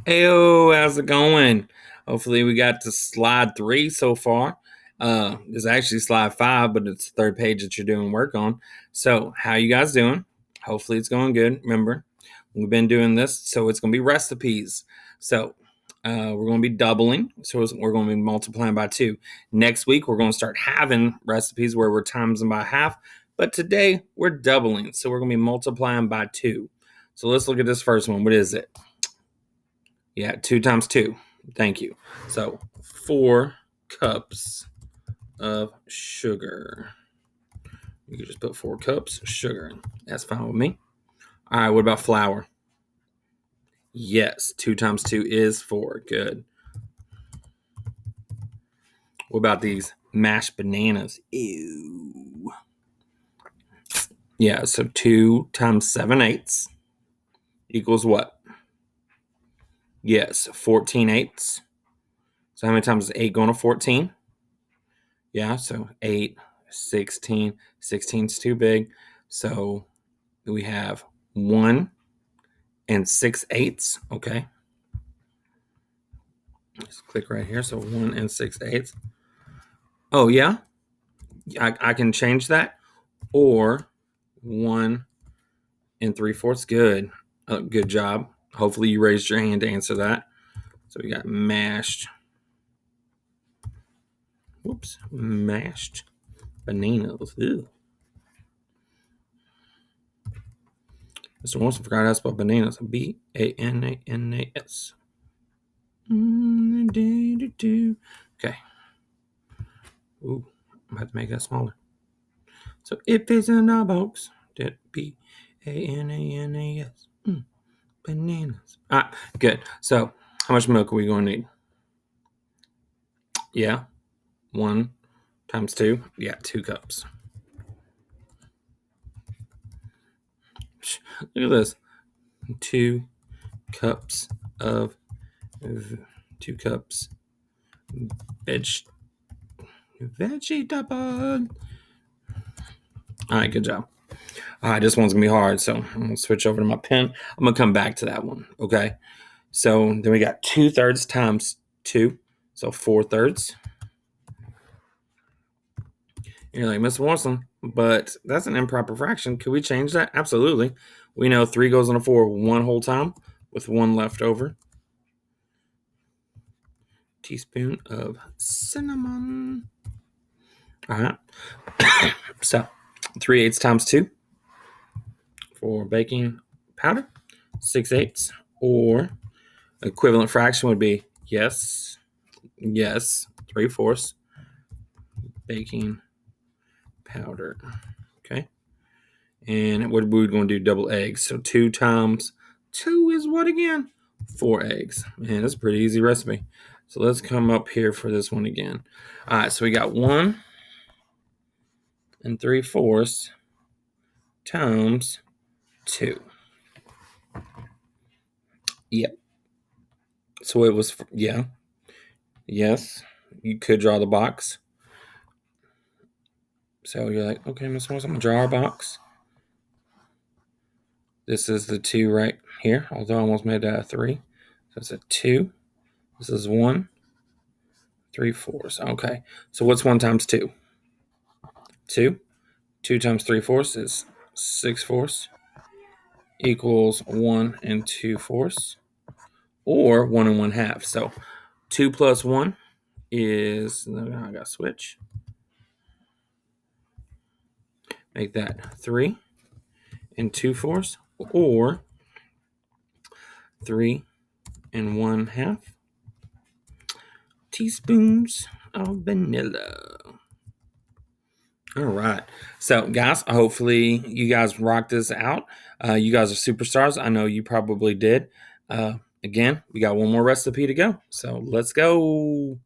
Heyo, how's it going? Hopefully, we got to slide 3 so far. It's actually slide 5, but it's the third page that you're doing work on. So, how you guys doing? Hopefully, it's going good. Remember, we've been doing this, so it's going to be recipes. So, we're going to be doubling. So, we're going to be multiplying by 2. Next week, we're going to start having recipes where we're times them by half. But today, we're doubling. So, we're going to be multiplying by 2. So, let's look at this first one. What is it? Yeah, 2 times 2. Thank you. So 4 cups of sugar. You can just put 4 cups of sugar. That's fine with me. All right, what about flour? Yes, 2 times 2 is 4. Good. What about these mashed bananas? Ew. Yeah, so 2 times 7/8 equals what? Yes, 14/8. So how many times is 8 going to 14? Yeah, so 8, 16. 16 is too big. So we have 1 and 6/8. Okay. Just click right here. So 1 and 6/8. Oh, yeah. I can change that. Or 1 and 3/4. Good. Good job. Hopefully you raised your hand to answer that. So we got mashed. Mashed bananas. Ew. Mr. Wilson forgot to spell bananas. Bananas. Okay. Ooh, I'm about to make that smaller. So if it's in a box, that bananas. Bananas. Good. So how much milk are we going to need? Yeah. 1 times 2. Yeah, 2 cups. Look at this. 2 cups of 2 cups vegetable. All right, good job. All right, this one's gonna be hard, so I'm gonna switch over to my pen. I'm gonna come back to that one. Okay. So then we got 2/3 times 2, so 4/3. You're like, Mr. Watson, but that's an improper fraction. Could we change that? Absolutely. We know 3 goes into 4 one whole time with 1 left over. Teaspoon of cinnamon. All right. So 3/8 times 2 for baking powder. 6/8, or equivalent fraction would be yes, 3/4 baking powder. Okay. And what we're going to do, double eggs. So 2 times 2 is what again? 4 eggs. Man, that's a pretty easy recipe. So let's come up here for this one again. All right, so we got 1 and 3/4 times 2. Yep. So it was, yeah. Yes. You could draw the box. So you're like, okay, Miss Morris, I'm going to draw our box. This is the 2 right here, although I almost made that a 3. So it's a 2. This is 1, 3/4. Okay. So what's 1 times 2? 2. 2 times 3/4 is 6/4 equals 1 and 2/4, or 1 and 1/2. So 2 plus 1 is, I got to switch. Make that 3 and 2/4, or 3 and 1/2 teaspoons of vanilla. All right. So, guys, hopefully you guys rocked this out. You guys are superstars. I know you probably did. Again, we got one more recipe to go. So, let's go.